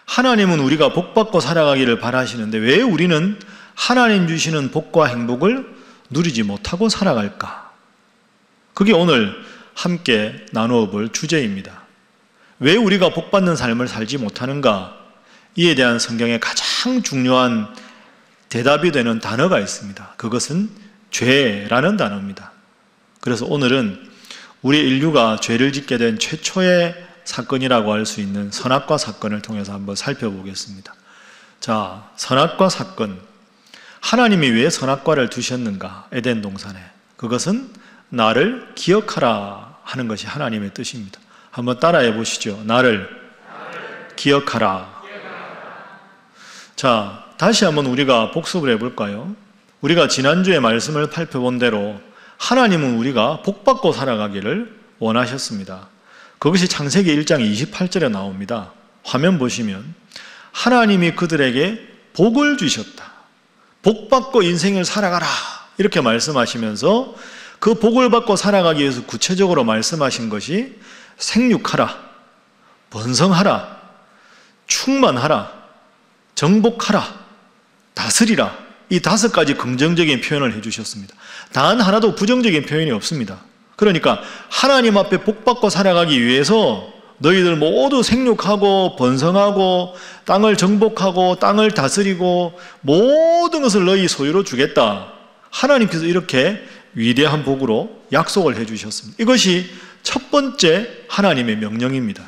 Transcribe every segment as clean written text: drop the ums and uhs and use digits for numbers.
하나님은 우리가 복받고 살아가기를 바라시는데 왜 우리는 하나님 주시는 복과 행복을 누리지 못하고 살아갈까? 그게 오늘 함께 나누어 볼 주제입니다. 왜 우리가 복받는 삶을 살지 못하는가? 이에 대한 성경의 가장 중요한 대답이 되는 단어가 있습니다. 그것은 죄라는 단어입니다. 그래서 오늘은 우리 인류가 죄를 짓게 된 최초의 사건이라고 할 수 있는 선악과 사건을 통해서 한번 살펴보겠습니다. 자, 선악과 사건. 하나님이 왜 선악과를 두셨는가? 에덴 동산에. 그것은 나를 기억하라 하는 것이 하나님의 뜻입니다. 한번 따라해 보시죠. 나를 기억하라. 자, 다시 한번 우리가 복습을 해볼까요? 우리가 지난주에 말씀을 살펴본 대로 하나님은 우리가 복받고 살아가기를 원하셨습니다. 그것이 창세기 1장 28절에 나옵니다. 화면 보시면 하나님이 그들에게 복을 주셨다. 복받고 인생을 살아가라. 이렇게 말씀하시면서 그 복을 받고 살아가기 위해서 구체적으로 말씀하신 것이 생육하라, 번성하라, 충만하라, 정복하라, 다스리라. 이 5가지 긍정적인 표현을 해주셨습니다. 단 하나도 부정적인 표현이 없습니다. 그러니까 하나님 앞에 복받고 살아가기 위해서 너희들 모두 생육하고 번성하고 땅을 정복하고 땅을 다스리고 모든 것을 너희 소유로 주겠다. 하나님께서 이렇게 위대한 복으로 약속을 해주셨습니다. 이것이 첫 번째 하나님의 명령입니다.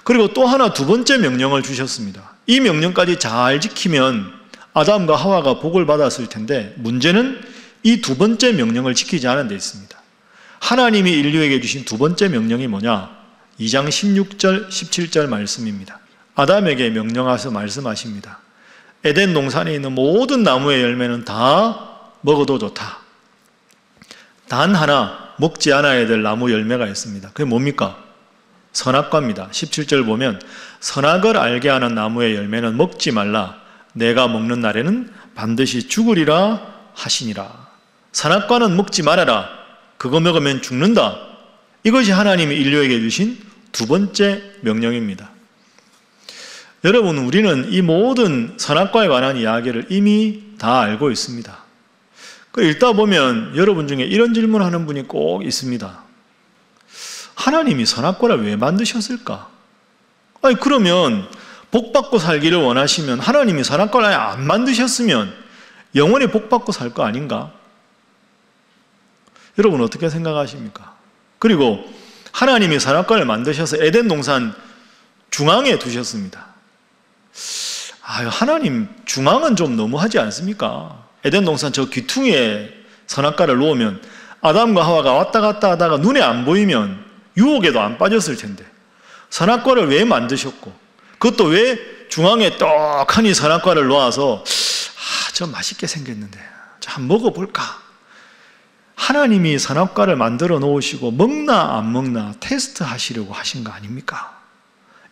그리고 또 하나 두 번째 명령을 주셨습니다. 이 명령까지 잘 지키면 아담과 하와가 복을 받았을 텐데 문제는 이 두 번째 명령을 지키지 않은 데 있습니다. 하나님이 인류에게 주신 두 번째 명령이 뭐냐? 2장 16절, 17절 말씀입니다. 아담에게 명령하셔서 말씀하십니다. 에덴 동산에 있는 모든 나무의 열매는 다 먹어도 좋다. 단 하나 먹지 않아야 될 나무 열매가 있습니다. 그게 뭡니까? 선악과입니다. 17절 보면 선악을 알게 하는 나무의 열매는 먹지 말라. 내가 먹는 날에는 반드시 죽으리라 하시니라. 선악과는 먹지 말아라. 그거 먹으면 죽는다. 이것이 하나님이 인류에게 주신 두 번째 명령입니다. 여러분, 우리는 이 모든 선악과에 관한 이야기를 이미 다 알고 있습니다. 읽다 보면 여러분 중에 이런 질문하는 분이 꼭 있습니다. 하나님이 선악과를 왜 만드셨을까? 아니, 그러면 복받고 살기를 원하시면 하나님이 선악과를 안 만드셨으면 영원히 복받고 살 거 아닌가? 여러분 어떻게 생각하십니까? 그리고 하나님이 선악과를 만드셔서 에덴 동산 중앙에 두셨습니다. 하나님 중앙은 좀 너무하지 않습니까? 에덴 동산 저 귀퉁이에 선악과를 놓으면 아담과 하와가 왔다 갔다 하다가 눈에 안 보이면 유혹에도 안 빠졌을 텐데 선악과를 왜 만드셨고 그것도 왜 중앙에 떡하니 선악과를 놓아서 저 맛있게 생겼는데 저 한번 먹어볼까? 하나님이 선악과를 만들어 놓으시고 먹나 안 먹나 테스트 하시려고 하신 거 아닙니까?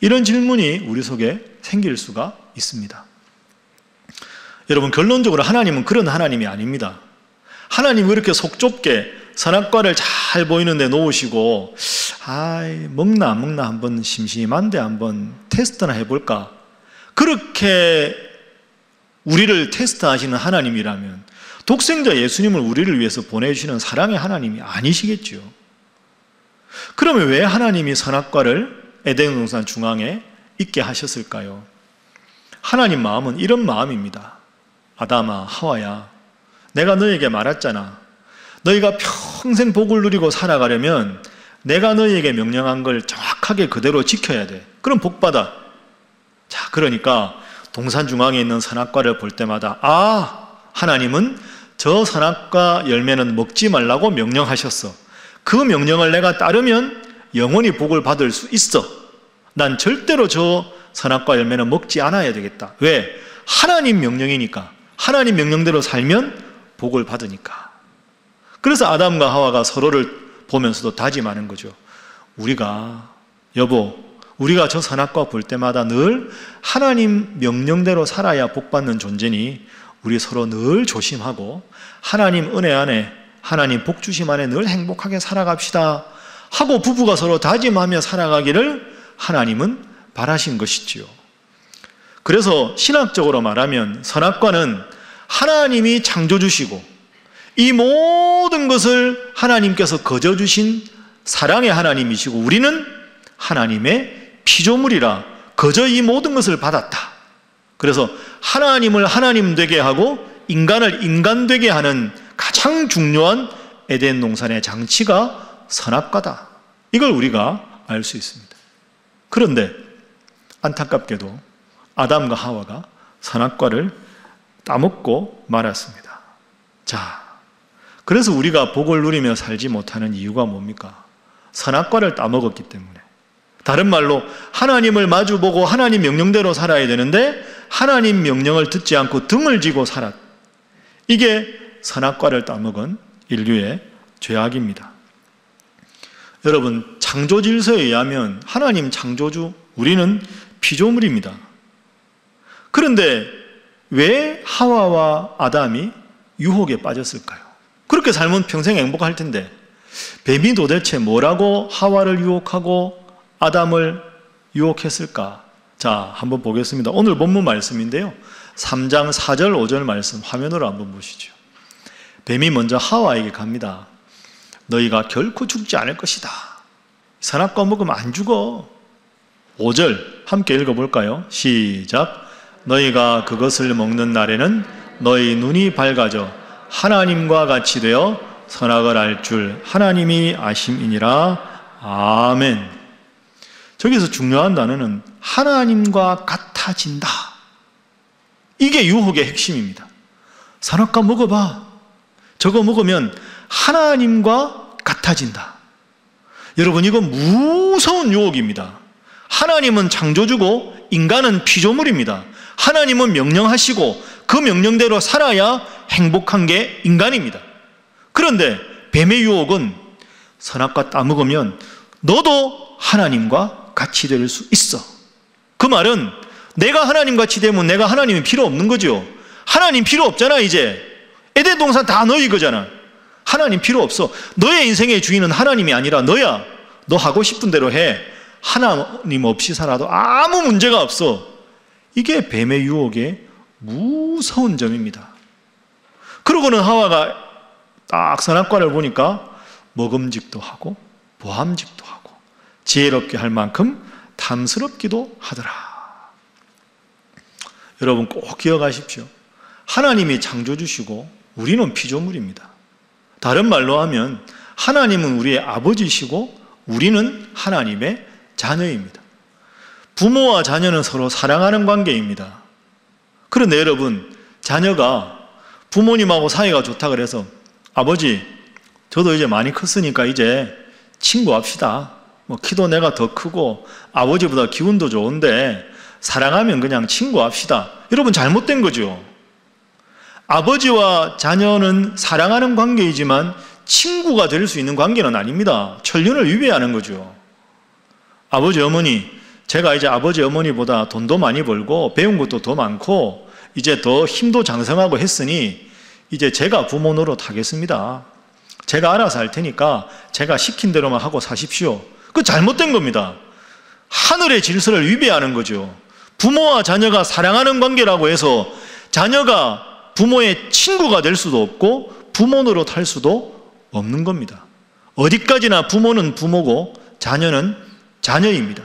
이런 질문이 우리 속에 생길 수가 있습니다. 여러분, 결론적으로 하나님은 그런 하나님이 아닙니다. 하나님이 이렇게 속 좁게 선악과를 잘 보이는 데 놓으시고 먹나 안 먹나 한번 심심한데 한번 테스트나 해볼까? 그렇게 우리를 테스트하시는 하나님이라면 독생자 예수님을 우리를 위해서 보내주시는 사랑의 하나님이 아니시겠죠. 그러면 왜 하나님이 선악과를 에덴 동산 중앙에 있게 하셨을까요? 하나님 마음은 이런 마음입니다. 아담아, 하와야, 내가 너에게 말했잖아. 너희가 평생 복을 누리고 살아가려면 내가 너희에게 명령한 걸 정확하게 그대로 지켜야 돼. 그럼 복 받아. 자, 그러니까 동산 중앙에 있는 선악과를 볼 때마다 하나님은 저 선악과 열매는 먹지 말라고 명령하셨어. 그 명령을 내가 따르면 영원히 복을 받을 수 있어. 난 절대로 저 선악과 열매는 먹지 않아야 되겠다. 왜? 하나님 명령이니까. 하나님 명령대로 살면 복을 받으니까. 그래서 아담과 하와가 서로를 보면서도 다짐하는 거죠. 우리가 저 선악과 볼 때마다 늘 하나님 명령대로 살아야 복 받는 존재니 우리 서로 늘 조심하고 하나님 은혜 안에, 하나님 복 주심 안에 늘 행복하게 살아갑시다 하고 부부가 서로 다짐하며 살아가기를 하나님은 바라신 것이지요. 그래서 신학적으로 말하면 선악과는 하나님이 창조주시고 이 모든 것을 하나님께서 거저주신 사랑의 하나님이시고 우리는 하나님의 피조물이라 거저 이 모든 것을 받았다. 그래서 하나님을 하나님 되게 하고 인간을 인간 되게 하는 가장 중요한 에덴 동산의 장치가 선악과다. 이걸 우리가 알 수 있습니다. 그런데 안타깝게도 아담과 하와가 선악과를 따먹고 말았습니다. 자, 그래서 우리가 복을 누리며 살지 못하는 이유가 뭡니까? 선악과를 따먹었기 때문에. 다른 말로 하나님을 마주보고 하나님 명령대로 살아야 되는데 하나님 명령을 듣지 않고 등을 지고 살았. 이게 선악과를 따먹은 인류의 죄악입니다. 여러분, 창조 질서에 의하면 하나님 창조주, 우리는 피조물입니다. 그런데 왜 하와와 아담이 유혹에 빠졌을까요? 그렇게 살면 평생 행복할 텐데 뱀이 도대체 뭐라고 하와를 유혹하고 아담을 유혹했을까? 자, 한번 보겠습니다. 오늘 본문 말씀인데요. 3장 4절 5절 말씀 화면으로 한번 보시죠. 뱀이 먼저 하와에게 갑니다. 너희가 결코 죽지 않을 것이다. 선악과 먹으면 안 죽어. 5절 함께 읽어볼까요? 시작. 너희가 그것을 먹는 날에는 너희 눈이 밝아져 하나님과 같이 되어 선악을 알 줄 하나님이 아심이니라. 아멘. 저기서 중요한 단어는 하나님과 같아진다. 이게 유혹의 핵심입니다. 선악과 먹어봐. 저거 먹으면 하나님과 같아진다. 여러분, 이건 무서운 유혹입니다. 하나님은 창조주고 인간은 피조물입니다. 하나님은 명령하시고 그 명령대로 살아야 행복한 게 인간입니다. 그런데 뱀의 유혹은 선악과 따먹으면 너도 하나님과 같이 될 수 있어. 그 말은 내가 하나님같이 되면 내가 하나님이 필요 없는 거죠. 하나님 필요 없잖아. 이제 에덴 동산 다 너희 거잖아. 하나님 필요 없어. 너의 인생의 주인은 하나님이 아니라 너야. 너 하고 싶은 대로 해. 하나님 없이 살아도 아무 문제가 없어. 이게 뱀의 유혹의 무서운 점입니다. 그러고는 하와가 딱 선악과를 보니까 먹음직도 하고 보암직도 하고 지혜롭게 할 만큼 탐스럽기도 하더라. 여러분 꼭 기억하십시오. 하나님이 창조주시고 우리는 피조물입니다. 다른 말로 하면 하나님은 우리의 아버지시고 우리는 하나님의 자녀입니다. 부모와 자녀는 서로 사랑하는 관계입니다. 그런데 여러분, 자녀가 부모님하고 사이가 좋다 그래서 아버지, 저도 이제 많이 컸으니까 이제 친구합시다. 뭐 키도 내가 더 크고 아버지보다 기운도 좋은데 사랑하면 그냥 친구합시다. 여러분 잘못된 거죠. 아버지와 자녀는 사랑하는 관계이지만 친구가 될 수 있는 관계는 아닙니다. 천륜을 위배하는 거죠. 아버지, 어머니, 제가 이제 아버지, 어머니보다 돈도 많이 벌고 배운 것도 더 많고 이제 더 힘도 장성하고 했으니 이제 제가 부모 노릇 하겠습니다. 제가 알아서 할 테니까 제가 시킨 대로만 하고 사십시오. 그거 잘못된 겁니다. 하늘의 질서를 위배하는 거죠. 부모와 자녀가 사랑하는 관계라고 해서 자녀가 부모의 친구가 될 수도 없고 부모 노릇 할 수도 없는 겁니다. 어디까지나 부모는 부모고 자녀는 자녀입니다.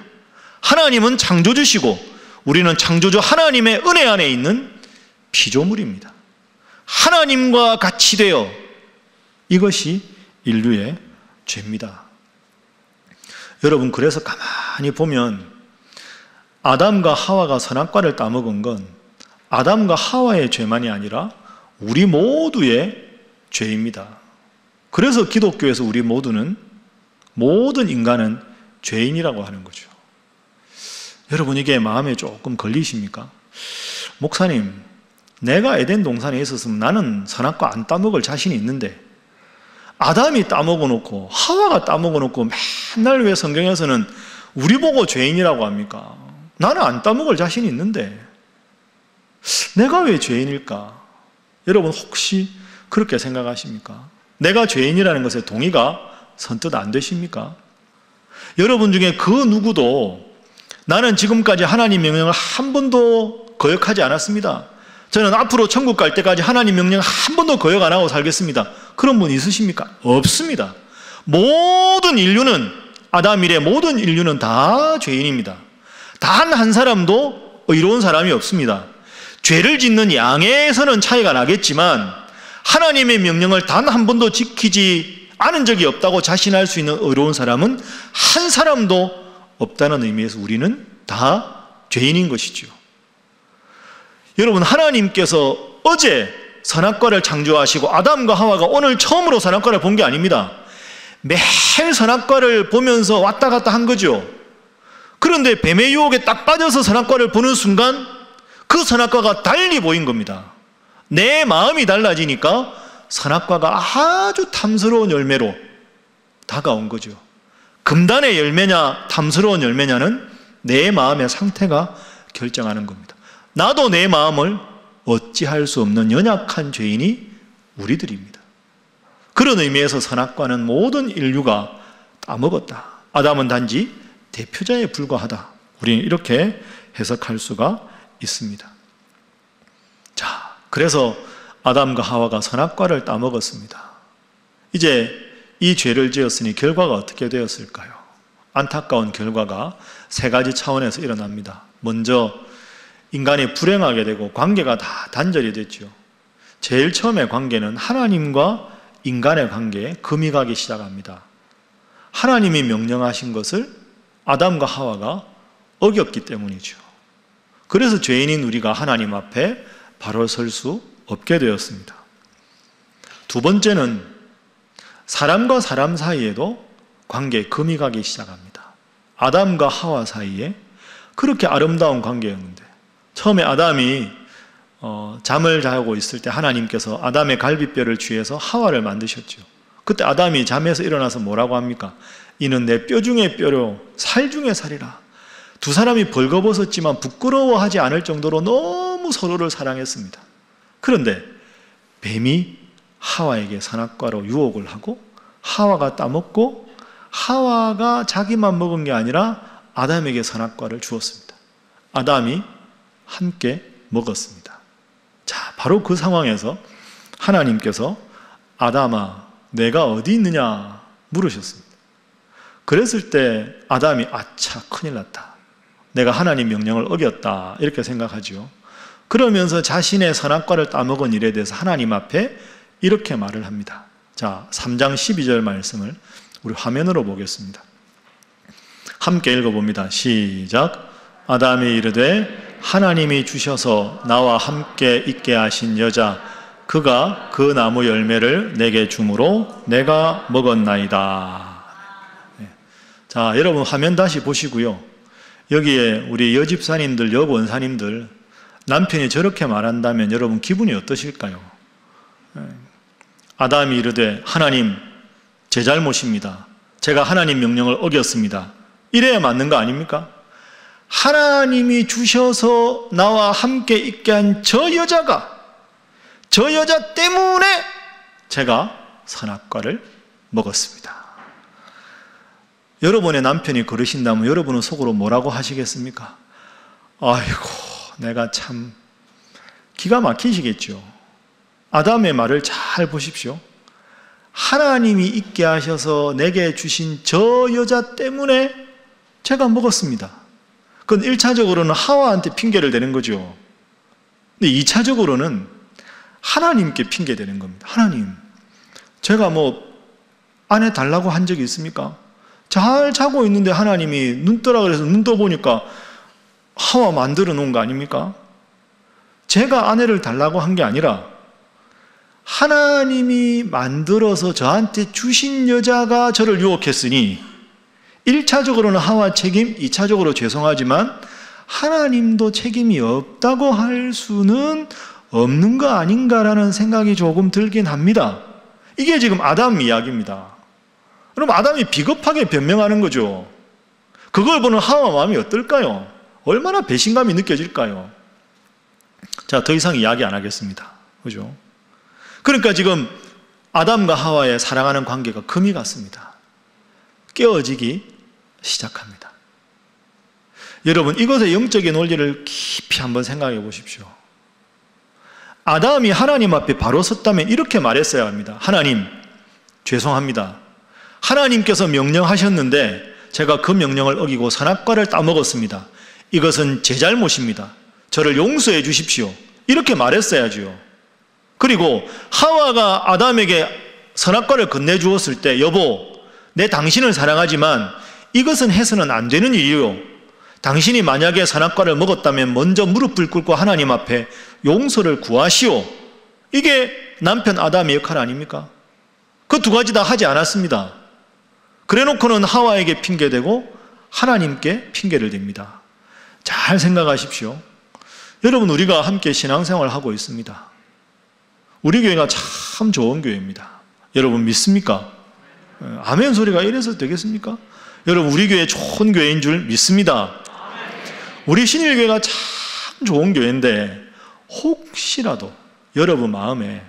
하나님은 창조주시고 우리는 창조주 하나님의 은혜 안에 있는 피조물입니다. 하나님과 같이 되어 이것이 인류의 죄입니다. 여러분, 그래서 가만히 보면 아담과 하와가 선악과를 따먹은 건 아담과 하와의 죄만이 아니라 우리 모두의 죄입니다. 그래서 기독교에서 우리 모든 인간은 죄인이라고 하는 거죠. 여러분, 이게 마음에 조금 걸리십니까? 목사님, 내가 에덴 동산에 있었으면 나는 선악과 안 따먹을 자신이 있는데 아담이 따먹어 놓고 하와가 따먹어 놓고 맨날 왜 성경에서는 우리 보고 죄인이라고 합니까? 나는 안 따먹을 자신이 있는데 내가 왜 죄인일까? 여러분 혹시 그렇게 생각하십니까? 내가 죄인이라는 것에 동의가 선뜻 안 되십니까? 여러분 중에 그 누구도 나는 지금까지 하나님 명령을 한 번도 거역하지 않았습니다. 저는 앞으로 천국 갈 때까지 하나님 명령 한 번도 거역 안 하고 살겠습니다. 그런 분 있으십니까? 없습니다. 모든 인류는, 아담 이래 모든 인류는 다 죄인입니다. 단 한 사람도 의로운 사람이 없습니다. 죄를 짓는 양에서는 차이가 나겠지만 하나님의 명령을 단 한 번도 지키지 않은 적이 없다고 자신할 수 있는 의로운 사람은 한 사람도 없다는 의미에서 우리는 다 죄인인 것이죠. 여러분, 하나님께서 어제 선악과를 창조하시고 아담과 하와가 오늘 처음으로 선악과를 본 게 아닙니다. 매일 선악과를 보면서 왔다 갔다 한 거죠. 그런데 뱀의 유혹에 딱 빠져서 선악과를 보는 순간 그 선악과가 달리 보인 겁니다. 내 마음이 달라지니까 선악과가 아주 탐스러운 열매로 다가온 거죠. 금단의 열매냐 탐스러운 열매냐는 내 마음의 상태가 결정하는 겁니다. 나도 내 마음을 어찌할 수 없는 연약한 죄인이 우리들입니다. 그런 의미에서 선악과는 모든 인류가 따먹었다. 아담은 단지 대표자에 불과하다. 우리는 이렇게 해석할 수가 있습니다. 자, 그래서 아담과 하와가 선악과를 따먹었습니다. 이제 이 죄를 지었으니 결과가 어떻게 되었을까요? 안타까운 결과가 세 가지 차원에서 일어납니다. 먼저 인간이 불행하게 되고 관계가 다 단절이 됐죠. 제일 처음에 관계는 하나님과 인간의 관계에 금이 가기 시작합니다. 하나님이 명령하신 것을 아담과 하와가 어겼기 때문이죠. 그래서 죄인인 우리가 하나님 앞에 바로 설 수 없게 되었습니다. 두 번째는 사람과 사람 사이에도 관계에 금이 가기 시작합니다. 아담과 하와 사이에 그렇게 아름다운 관계였는데 처음에 아담이 잠을 자고 있을 때 하나님께서 아담의 갈비뼈를 취해서 하와를 만드셨죠. 그때 아담이 잠에서 일어나서 뭐라고 합니까? 이는 내 뼈 중에 뼈요 살 중에 살이라. 두 사람이 벌거벗었지만 부끄러워하지 않을 정도로 너무 서로를 사랑했습니다. 그런데 뱀이 하와에게 선악과로 유혹을 하고 하와가 따먹고 하와가 자기만 먹은 게 아니라 아담에게 선악과를 주었습니다. 아담이 함께 먹었습니다. 자, 바로 그 상황에서 하나님께서 아담아, 내가 어디 있느냐 물으셨습니다. 그랬을 때 아담이 아차, 큰일 났다. 내가 하나님 명령을 어겼다. 이렇게 생각하죠. 그러면서 자신의 선악과를 따먹은 일에 대해서 하나님 앞에 이렇게 말을 합니다. 자, 3장 12절 말씀을 우리 화면으로 보겠습니다. 함께 읽어봅니다. 시작. 아담이 이르되 하나님이 주셔서 나와 함께 있게 하신 여자 그가 그 나무 열매를 내게 주므로 내가 먹었나이다. 자, 여러분 화면 다시 보시고요. 여기에 우리 여집사님들, 여권사님들 남편이 저렇게 말한다면 여러분 기분이 어떠실까요? 아담이 이르되 하나님 제 잘못입니다. 제가 하나님 명령을 어겼습니다. 이래야 맞는 거 아닙니까? 하나님이 주셔서 나와 함께 있게 한 저 여자가 저 여자 때문에 제가 선악과를 먹었습니다. 여러분의 남편이 그러신다면 여러분은 속으로 뭐라고 하시겠습니까? 아이고, 내가 참 기가 막히시겠죠. 아담의 말을 잘 보십시오. 하나님이 있게 하셔서 내게 주신 저 여자 때문에 제가 먹었습니다. 그건 1차적으로는 하와한테 핑계를 대는 거죠. 근데 2차적으로는 하나님께 핑계 대는 겁니다. 하나님, 제가 아내 달라고 한 적이 있습니까? 잘 자고 있는데 하나님이 눈 뜨라 그래서 눈 떠보니까 하와 만들어 놓은 거 아닙니까? 제가 아내를 달라고 한 게 아니라 하나님이 만들어서 저한테 주신 여자가 저를 유혹했으니 1차적으로는 하와 책임, 2차적으로 죄송하지만 하나님도 책임이 없다고 할 수는 없는 거 아닌가라는 생각이 조금 들긴 합니다. 이게 지금 아담 이야기입니다. 그럼 아담이 비겁하게 변명하는 거죠. 그걸 보는 하와 마음이 어떨까요? 얼마나 배신감이 느껴질까요? 자, 더 이상 이야기 안 하겠습니다. 그죠? 그러니까 지금 아담과 하와의 사랑하는 관계가 금이 갔습니다. 깨어지기 시작합니다. 여러분, 이것의 영적인 원리를 깊이 한번 생각해 보십시오. 아담이 하나님 앞에 바로 섰다면 이렇게 말했어야 합니다. 하나님, 죄송합니다. 하나님께서 명령하셨는데 제가 그 명령을 어기고 선악과를 따먹었습니다. 이것은 제 잘못입니다. 저를 용서해 주십시오. 이렇게 말했어야지요. 그리고 하와가 아담에게 선악과를 건네주었을 때, 여보, 내 당신을 사랑하지만 이것은 해서는 안 되는 일이요. 당신이 만약에 선악과를 먹었다면 먼저 무릎을 꿇고 하나님 앞에 용서를 구하시오. 이게 남편 아담의 역할 아닙니까? 그 두 가지 다 하지 않았습니다. 그래놓고는 하와에게 핑계대고 하나님께 핑계를 댑니다. 잘 생각하십시오. 여러분, 우리가 함께 신앙생활을 하고 있습니다. 우리 교회가 참 좋은 교회입니다. 여러분 믿습니까? 아멘 소리가 이래서 되겠습니까? 여러분, 우리 교회 좋은 교회인 줄 믿습니다. 우리 신일교회가 참 좋은 교회인데 혹시라도 여러분 마음에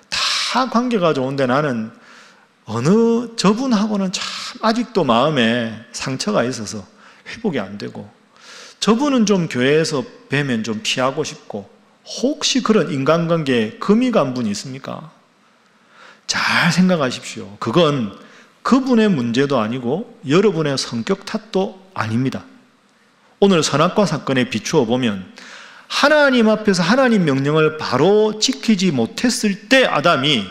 다 관계가 좋은데 나는 어느 저분하고는 참 아직도 마음에 상처가 있어서 회복이 안 되고, 저분은 좀 교회에서 뵈면 좀 피하고 싶고, 혹시 그런 인간관계에 금이 간 분이 있습니까? 잘 생각하십시오. 그건 그분의 문제도 아니고 여러분의 성격 탓도 아닙니다. 오늘 선악과 사건에 비추어 보면 하나님 앞에서 하나님 명령을 바로 지키지 못했을 때 아담이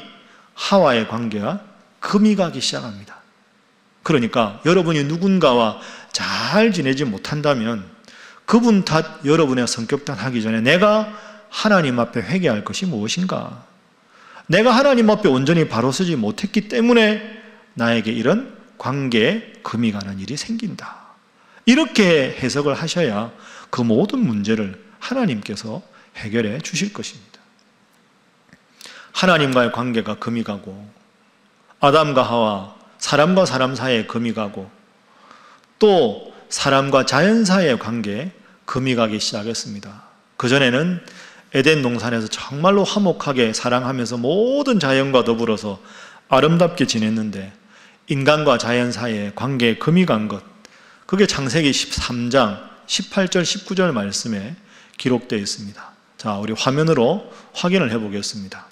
하와의 관계가 금이 가기 시작합니다. 그러니까 여러분이 누군가와 잘 지내지 못한다면 그분 탓, 여러분의 성격 탓 하기 전에 내가 하나님 앞에 회개할 것이 무엇인가? 내가 하나님 앞에 온전히 바로 서지 못했기 때문에 나에게 이런 관계에 금이 가는 일이 생긴다. 이렇게 해석을 하셔야 그 모든 문제를 하나님께서 해결해 주실 것입니다. 하나님과의 관계가 금이 가고, 아담과 하와, 사람과 사람 사이에 금이 가고, 또 사람과 자연 사이의 관계에 금이 가기 시작했습니다. 그전에는 에덴 동산에서 정말로 화목하게 사랑하면서 모든 자연과 더불어서 아름답게 지냈는데 인간과 자연 사이에 관계에 금이 간 것, 그게 창세기 13장 18절 19절 말씀에 기록되어 있습니다. 자, 우리 화면으로 확인을 해보겠습니다.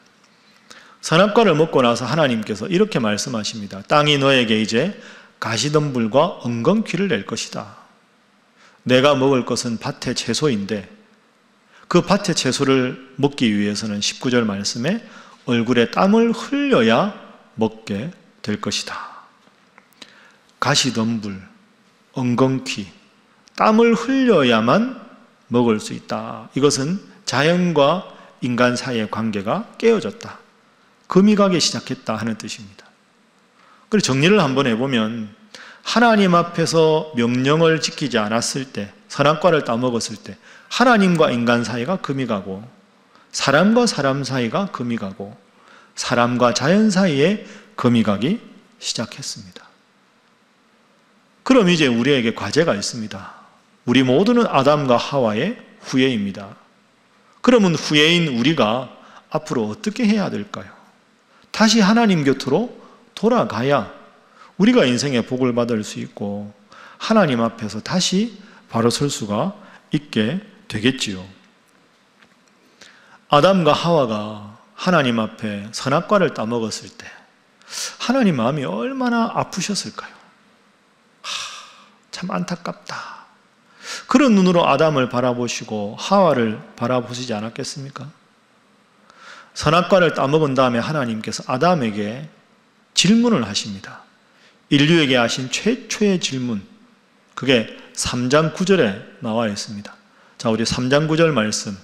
선악과를 먹고 나서 하나님께서 이렇게 말씀하십니다. 땅이 너에게 이제 가시덤불과 엉겅퀴를 낼 것이다. 내가 먹을 것은 밭의 채소인데 그 밭의 채소를 먹기 위해서는 19절 말씀에 얼굴에 땀을 흘려야 먹게 될 것이다. 가시덤불, 엉겅퀴, 땀을 흘려야만 먹을 수 있다. 이것은 자연과 인간 사이의 관계가 깨어졌다. 금이 가기 시작했다 하는 뜻입니다. 그리고 정리를 한번 해보면 하나님 앞에서 명령을 지키지 않았을 때, 선악과를 따먹었을 때 하나님과 인간 사이가 금이 가고, 사람과 사람 사이가 금이 가고, 사람과 자연 사이에 금이 가기 시작했습니다. 그럼 이제 우리에게 과제가 있습니다. 우리 모두는 아담과 하와의 후예입니다. 그러면 후예인 우리가 앞으로 어떻게 해야 될까요? 다시 하나님 곁으로 돌아가야 우리가 인생의 복을 받을 수 있고 하나님 앞에서 다시 바로 설 수가 있게 되겠지요. 아담과 하와가 하나님 앞에 선악과를 따먹었을 때 하나님 마음이 얼마나 아프셨을까요? 참 안타깝다. 그런 눈으로 아담을 바라보시고 하와를 바라보시지 않았겠습니까? 선악과를 따먹은 다음에 하나님께서 아담에게 질문을 하십니다. 인류에게 하신 최초의 질문, 그게 3장 9절에 나와 있습니다. 자, 우리 3장 9절 말씀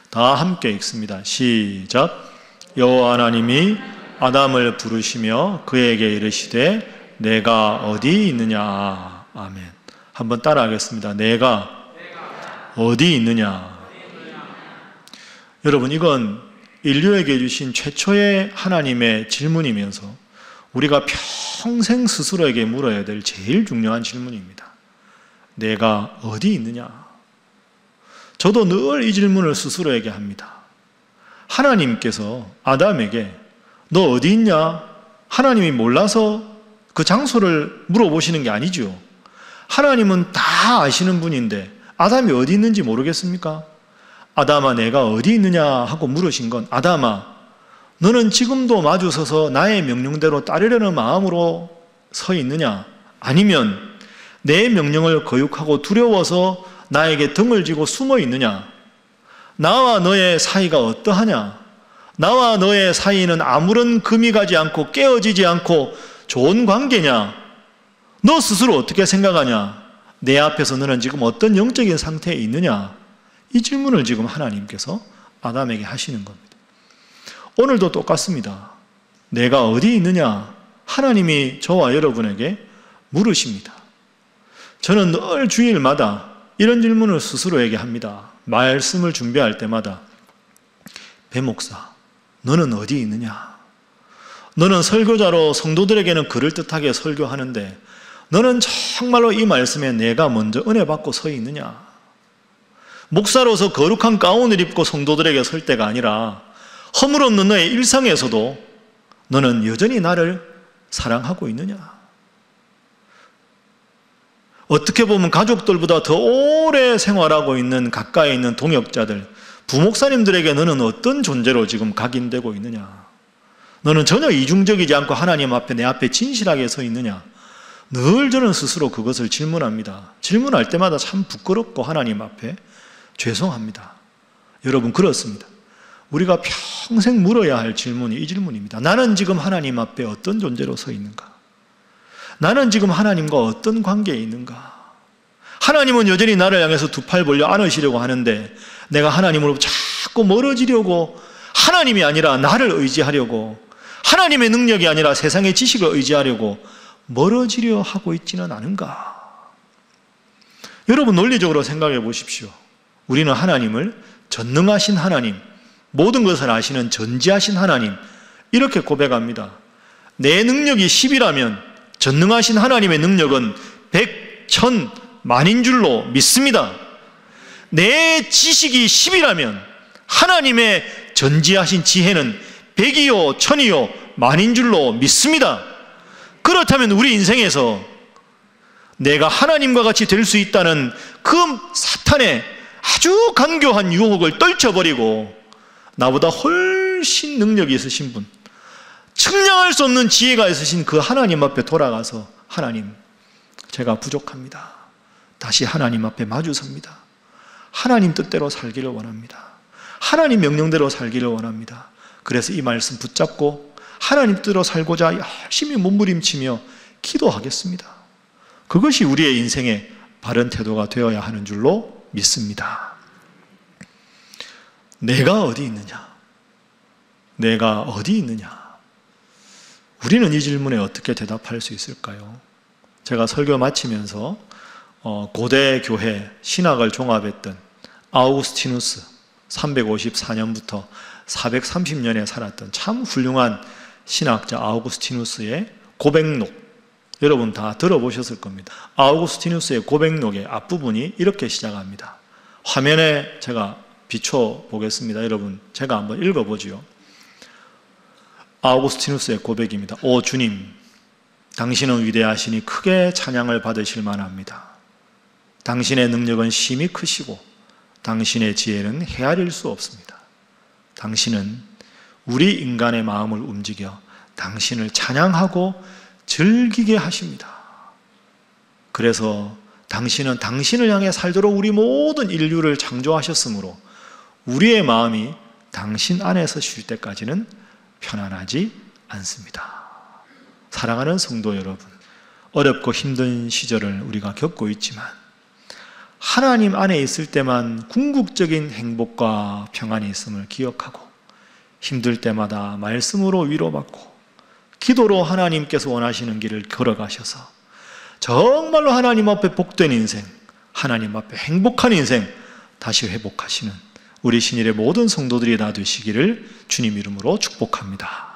다 함께 읽습니다. 시작. 여호와 하나님이 아담을 부르시며 그에게 이르시되 내가 어디 있느냐. 아멘. 한번 따라하겠습니다. 내가 어디 있느냐. 여러분, 이건 인류에게 주신 최초의 하나님의 질문이면서 우리가 평생 스스로에게 물어야 될 제일 중요한 질문입니다. 내가 어디 있느냐? 저도 늘 이 질문을 스스로에게 합니다. 하나님께서 아담에게 너 어디 있냐? 하나님이 몰라서 그 장소를 물어보시는 게 아니죠. 하나님은 다 아시는 분인데 아담이 어디 있는지 모르겠습니까? 아담아 내가 어디 있느냐 하고 물으신 건, 아담아 너는 지금도 마주 서서 나의 명령대로 따르려는 마음으로 서 있느냐? 아니면 내 명령을 거역하고 두려워서 나에게 등을 지고 숨어 있느냐? 나와 너의 사이가 어떠하냐? 나와 너의 사이는 아무런 금이 가지 않고 깨어지지 않고 좋은 관계냐? 너 스스로 어떻게 생각하냐? 내 앞에서 너는 지금 어떤 영적인 상태에 있느냐? 이 질문을 지금 하나님께서 아담에게 하시는 겁니다. 오늘도 똑같습니다. 내가 어디 있느냐? 하나님이 저와 여러분에게 물으십니다. 저는 늘 주일마다 이런 질문을 스스로에게 합니다. 말씀을 준비할 때마다, 배 목사, 너는 어디 있느냐? 너는 설교자로 성도들에게는 그럴듯하게 설교하는데 너는 정말로 이 말씀에 내가 먼저 은혜 받고 서 있느냐? 목사로서 거룩한 가운을 입고 성도들에게 설 때가 아니라 허물없는 너의 일상에서도 너는 여전히 나를 사랑하고 있느냐? 어떻게 보면 가족들보다 더 오래 생활하고 있는 가까이 있는 동역자들, 부목사님들에게 너는 어떤 존재로 지금 각인되고 있느냐? 너는 전혀 이중적이지 않고 하나님 앞에 내 앞에 진실하게 서 있느냐? 늘 저는 스스로 그것을 질문합니다. 질문할 때마다 참 부끄럽고 하나님 앞에 죄송합니다. 여러분 그렇습니다. 우리가 평생 물어야 할 질문이 이 질문입니다. 나는 지금 하나님 앞에 어떤 존재로 서 있는가? 나는 지금 하나님과 어떤 관계에 있는가? 하나님은 여전히 나를 향해서 두 팔 벌려 안으시려고 하는데 내가 하나님으로부터 자꾸 멀어지려고, 하나님이 아니라 나를 의지하려고, 하나님의 능력이 아니라 세상의 지식을 의지하려고 멀어지려 하고 있지는 않은가? 여러분 논리적으로 생각해 보십시오. 우리는 하나님을 전능하신 하나님, 모든 것을 아시는 전지하신 하나님, 이렇게 고백합니다. 내 능력이 10이라면 전능하신 하나님의 능력은 100, 1000, 만인 줄로 믿습니다. 내 지식이 10이라면 하나님의 전지하신 지혜는 100이요, 1000이요, 만인 줄로 믿습니다. 그렇다면 우리 인생에서 내가 하나님과 같이 될 수 있다는 그 사탄의 아주 간교한 유혹을 떨쳐버리고 나보다 훨씬 능력이 있으신 분, 측량할 수 없는 지혜가 있으신 그 하나님 앞에 돌아가서, 하나님 제가 부족합니다. 다시 하나님 앞에 마주섭니다. 하나님 뜻대로 살기를 원합니다. 하나님 명령대로 살기를 원합니다. 그래서 이 말씀 붙잡고 하나님 뜻대로 살고자 열심히 몸부림치며 기도하겠습니다. 그것이 우리의 인생의 바른 태도가 되어야 하는 줄로 믿습니다. 내가 어디 있느냐? 내가 어디 있느냐? 우리는 이 질문에 어떻게 대답할 수 있을까요? 제가 설교 마치면서 고대 교회 신학을 종합했던 아우구스티누스, 354년부터 430년에 살았던 참 훌륭한 신학자 아우구스티누스의 고백록, 여러분 다 들어보셨을 겁니다. 아우구스티누스의 고백록의 앞부분이 이렇게 시작합니다. 화면에 제가 비춰보겠습니다. 여러분 제가 한번 읽어보지요. 아우구스티누스의 고백입니다. 오 주님, 당신은 위대하시니 크게 찬양을 받으실 만합니다. 당신의 능력은 심히 크시고 당신의 지혜는 헤아릴 수 없습니다. 당신은 우리 인간의 마음을 움직여 당신을 찬양하고 즐기게 하십니다. 그래서 당신은 당신을 향해 살도록 우리 모든 인류를 창조하셨으므로 우리의 마음이 당신 안에서 쉴 때까지는 편안하지 않습니다. 사랑하는 성도 여러분, 어렵고 힘든 시절을 우리가 겪고 있지만 하나님 안에 있을 때만 궁극적인 행복과 평안이 있음을 기억하고 힘들 때마다 말씀으로 위로받고 기도로 하나님께서 원하시는 길을 걸어가셔서 정말로 하나님 앞에 복된 인생, 하나님 앞에 행복한 인생 다시 회복하시는 우리 신일의 모든 성도들이 다 되시기를 주님 이름으로 축복합니다.